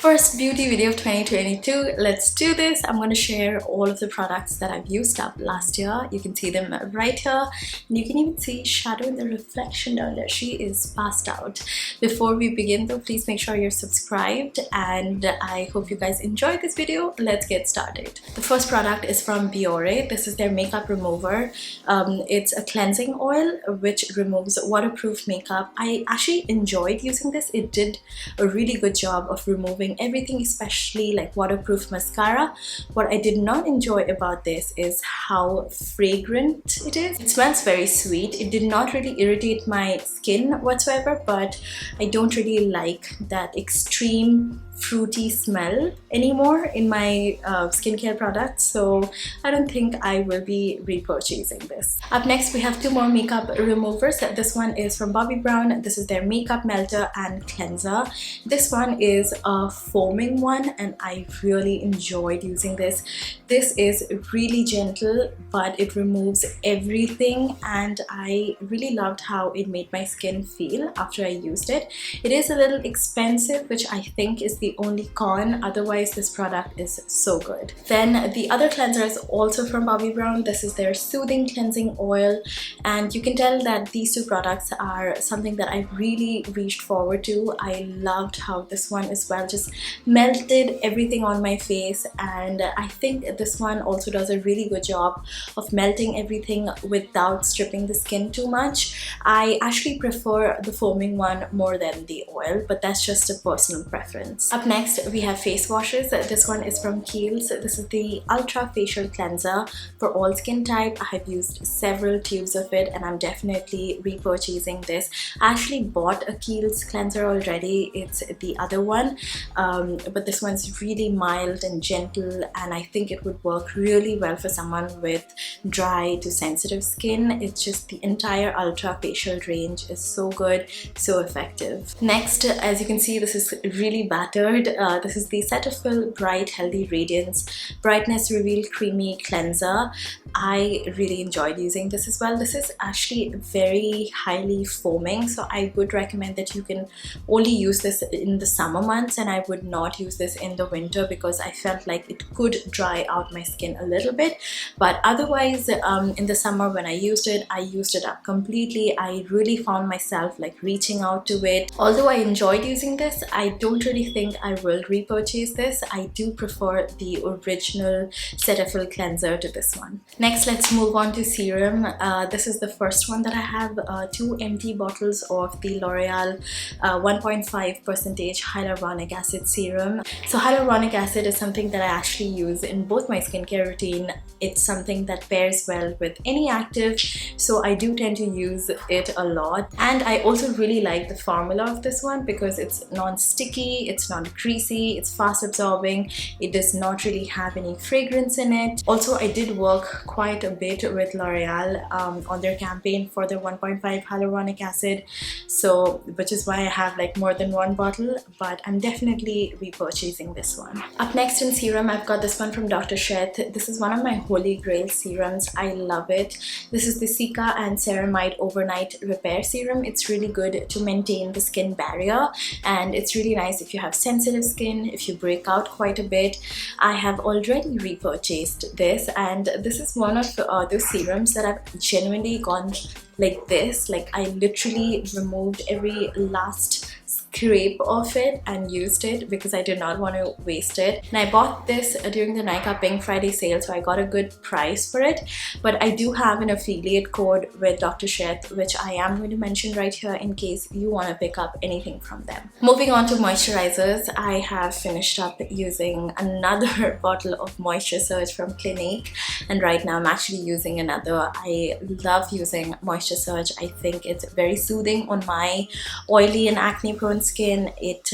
First beauty video of 2022. Let's do this. I'm going to share all of the products that I've used up last year. You can see them right here, and you can even see shadow in the reflection down there. She is passed out. Before we begin though, please make sure you're subscribed, and I hope you guys enjoyed this video. Let's get started. The first product is from Biore. This is their makeup remover. It's a cleansing oil which removes waterproof makeup. I actually enjoyed using this. It did a really good job of removing everything, especially like waterproof mascara. What I did not enjoy about this is how fragrant it is. It smells very sweet. It did not really irritate my skin whatsoever, but I don't really like that extreme fruity smell anymore in my skincare products, so I don't think I will be repurchasing this. Up next, we have two more makeup removers. This one is from Bobbi Brown. This is their makeup melter and cleanser. This one is a foaming one, and I really enjoyed using this. This is really gentle, but it removes everything, and I really loved how it made my skin feel after I used it. It is a little expensive, which I think is the only con. Otherwise, this product is so good. Then the other cleanser is also from Bobbi Brown. This is their soothing cleansing oil, and you can tell that these two products are something that I really reached forward to. I loved how this one as well just melted everything on my face, and I think this one also does a really good job of melting everything without stripping the skin too much. I actually prefer the foaming one more than the oil, but that's just a personal preference. Up next, we have face washes. This one is from Kiehl's. This is the Ultra Facial Cleanser for all skin type. I have used several tubes of it, and I'm definitely repurchasing this. I actually bought a Kiehl's cleanser already. It's the other one, but this one's really mild and gentle, and I think it would work really well for someone with dry to sensitive skin. It's just the entire Ultra Facial range is so good, so effective. Next, as you can see, this is really battered. This is the Cetaphil Bright Healthy Radiance Brightness Reveal Creamy Cleanser. I really enjoyed using this as well. This is actually very highly foaming, so I would recommend that you can only use this in the summer months, and I would not use this in the winter because I felt like it could dry out my skin a little bit. But otherwise, in the summer when I used it up completely. I really found myself like reaching out to it. Although I enjoyed using this, I don't really think I will repurchase this. I do prefer the original Cetaphil cleanser to this one. Next, let's move on to serum. This is the first one that I have. Two empty bottles of the L'Oreal 1.5% hyaluronic acid serum. So hyaluronic acid is something that I actually use in both my skincare routine. It's something that pairs well with any active, so I do tend to use it a lot. And I also really like the formula of this one because it's non-sticky, it's not greasy, it's fast absorbing, it does not really have any fragrance in it. Also, I did work quite a bit with L'Oreal on their campaign for their 1.5 hyaluronic acid, so which is why I have like more than one bottle, but I'm definitely repurchasing this one. Up next in serum, I've got this one from Dr. Sheth. This is one of my holy grail serums. I love it. This is the Cica and Ceramide Overnight Repair Serum. It's really good to maintain the skin barrier, and it's really nice if you have sensitive skin, if you break out quite a bit. I have already repurchased this, and this is one of those serums that I've genuinely gone like this. Like I literally removed every last scrape of it and used it because I did not want to waste it. And I bought this during the Nykaa Pink Friday sale, so I got a good price for it. But I do have an affiliate code with Dr. Sheth, which I am going to mention right here in case you want to pick up anything from them. Moving on to moisturizers, I have finished up using another bottle of Moisture Surge from Clinique, and right now I'm actually using another. I love using Moisture Surge. I think it's very soothing on my oily and acne prone skin. It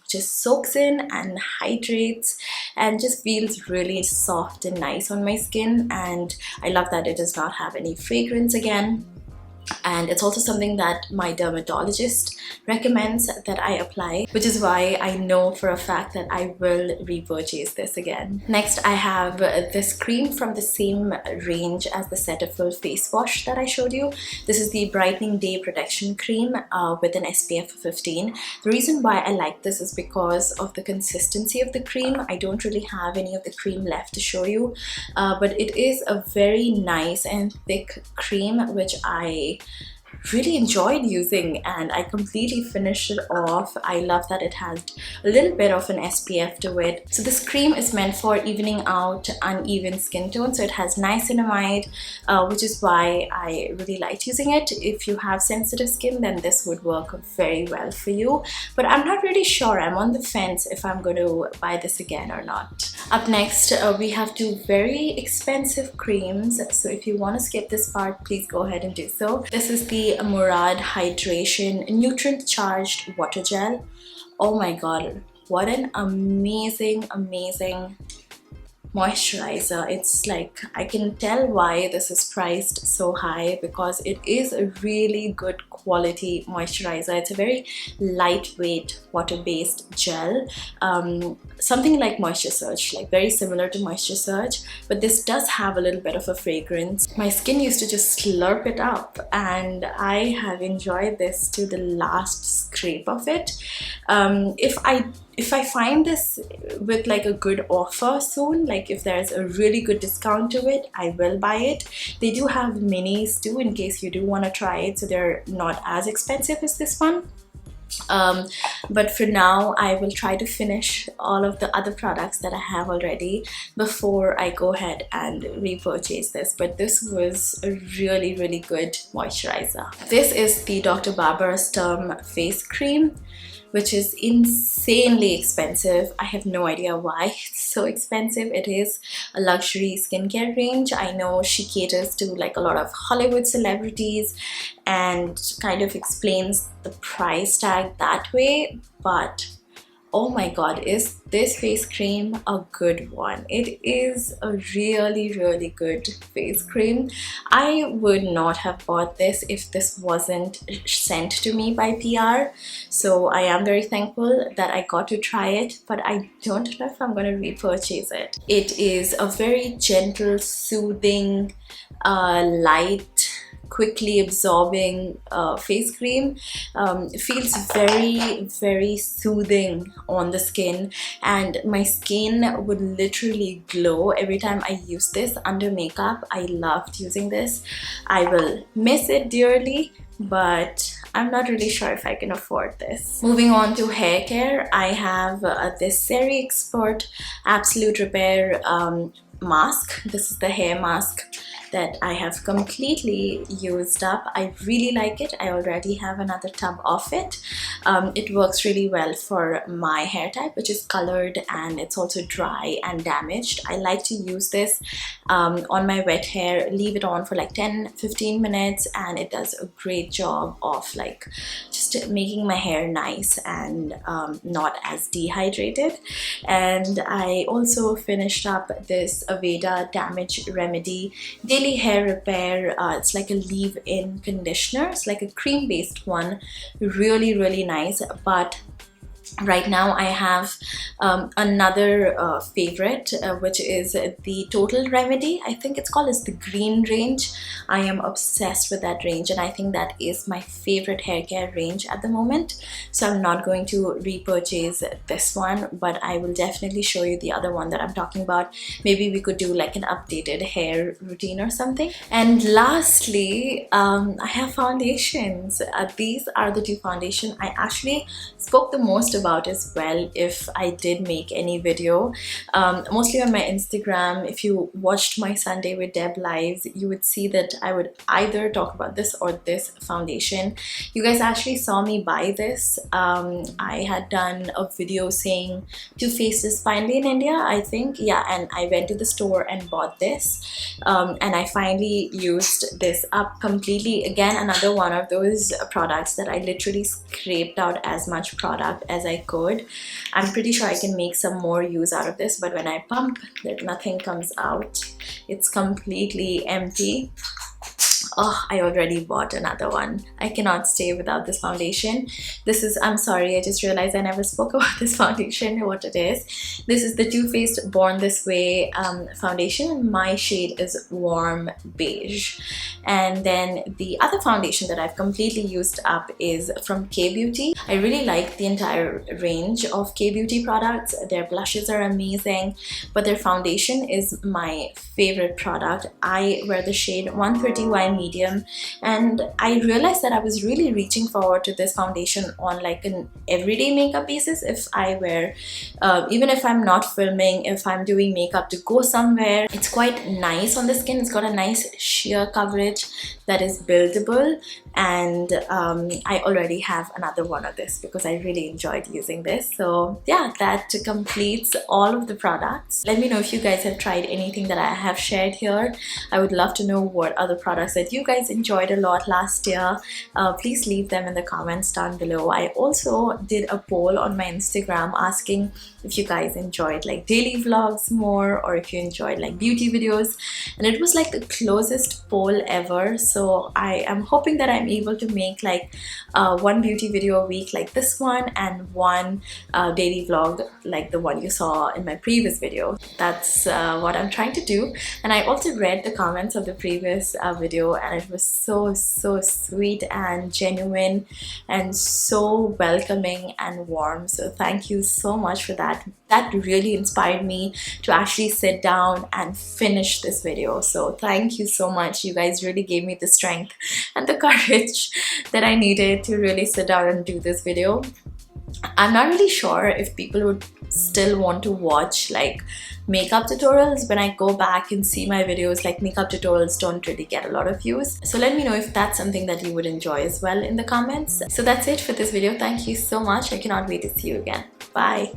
just soaks in and hydrates and just feels really soft and nice on my skin, and I love that it does not have any fragrance again. and it's also something that my dermatologist recommends that I apply, which is why I know for a fact that I will repurchase this again. Next, I have this cream from the same range as the Cetaphil face wash that I showed you. This is the Brightening Day Protection Cream with an SPF of 15. The reason why I like this is because of the consistency of the cream. I don't really have any of the cream left to show you, but it is a very nice and thick cream, which I really enjoyed using, and I completely finished it off. I love that it has a little bit of an SPF to it. So this cream is meant for evening out uneven skin tone, so it has niacinamide, which is why I really liked using it. If you have sensitive skin, then this would work very well for you, but I'm not really sure. I'm on the fence if I'm going to buy this again or not. Up next, we have two very expensive creams, so if you want to skip this part, please go ahead and do so. This is the Murad Hydration Nutrient Charged Water Gel. Oh my god, what an amazing moisturizer. It's like, I can tell why this is priced so high, because it is a really good quality moisturizer. It's a very lightweight water-based gel, something like Moisture Surge, like very similar to Moisture Surge, but this does have a little bit of a fragrance. My skin used to just slurp it up, and I have enjoyed this to the last scrape of it. If I find this with like a good offer soon, like if there's a really good discount to it, I will buy it. They do have minis too in case you do want to try it, so they're not as expensive as this one. But for now, I will try to finish all of the other products that I have already before I go ahead and repurchase this. But this was a really good moisturizer. This is the Dr. Barbara Sturm face cream, which is insanely expensive. I have no idea why it's so expensive. It is a luxury skincare range. I know she caters to like a lot of Hollywood celebrities and kind of explains the price tag that way, but oh my god, is this face cream a good one. It is a really good face cream. I would not have bought this if this wasn't sent to me by PR, so I am very thankful that I got to try it, but I don't know if I'm going to repurchase it. It is a very gentle, soothing, light, quickly absorbing face cream. It feels very soothing on the skin, and my skin would literally glow every time I use this under makeup. I loved using this. I will miss it dearly, but I'm not really sure if I can afford this. Moving on to hair care, I have this Seri Expert Absolute Repair mask. This is the hair mask that I have completely used up. I really like it. I already have another tub of it. It works really well for my hair type, which is colored, and it's also dry and damaged. I like to use this on my wet hair, leave it on for like 10-15 minutes, and it does a great job of like just making my hair nice and not as dehydrated. And I also finished up this Aveda Damage Remedy Daily Hair Repair. It's like a leave-in conditioner. It's like a cream-based one. Really nice. But right now I have another favorite, which is the Total Remedy. I think it's called as the green range. I am obsessed with that range, and I think that is my favorite hair care range at the moment. So I'm not going to repurchase this one, but I will definitely show you the other one that I'm talking about. Maybe we could do like an updated hair routine or something. And lastly, I have foundations. These are the two foundations I actually spoke the most about as well if I did make any video, mostly on my Instagram. If you watched my Sunday with Deb lives, you would see that I would either talk about this or this foundation. You guys actually saw me buy this. I had done a video saying Too Faced is finally in India, I think, yeah, and I went to the store and bought this, and I finally used this up completely. Again, another one of those products that I literally scraped out as much product as I could. I'm pretty sure I can make some more use out of this, but when I pump, nothing comes out. It's completely empty. Oh, I already bought another one. I cannot stay without this foundation. This is, I'm sorry, I just realized I never spoke about this foundation, what it is. This is the Too Faced Born This Way foundation. My shade is warm beige. And then the other foundation that I've completely used up is from K-Beauty. I really like the entire range of K-Beauty products. Their blushes are amazing, but their foundation is my favorite product. I wear the shade 130Y medium, and I realized that I was really reaching forward to this foundation on like an everyday makeup basis. If I wear, even if I'm not filming, if I'm doing makeup to go somewhere, it's quite nice on the skin. It's got a nice sheer coverage that is buildable, and I already have another one of this because I really enjoyed using this. So yeah, that completes all of the products. Let me know if you guys have tried anything that I have shared here. I would love to know what other products that you guys enjoyed a lot last year. Please leave them in the comments down below. I also did a poll on my Instagram asking if you guys enjoyed like daily vlogs more, or if you enjoyed like beauty videos, and it was like the closest poll ever. So I am hoping that I'm able to make like one beauty video a week like this one, and one daily vlog like the one you saw in my previous video. That's what I'm trying to do. And I also read the comments of the previous video, and it was so sweet and genuine and so welcoming and warm. So thank you so much for that. That really inspired me to actually sit down and finish this video. So thank you so much. You guys really gave me the strength and the courage that I needed to really sit down and do this video. I'm not really sure if people would still want to watch like makeup tutorials. When I go back and see my videos, like makeup tutorials don't really get a lot of views. So let me know if that's something that you would enjoy as well in the comments. So that's it for this video. Thank you so much. I cannot wait to see you again. Bye.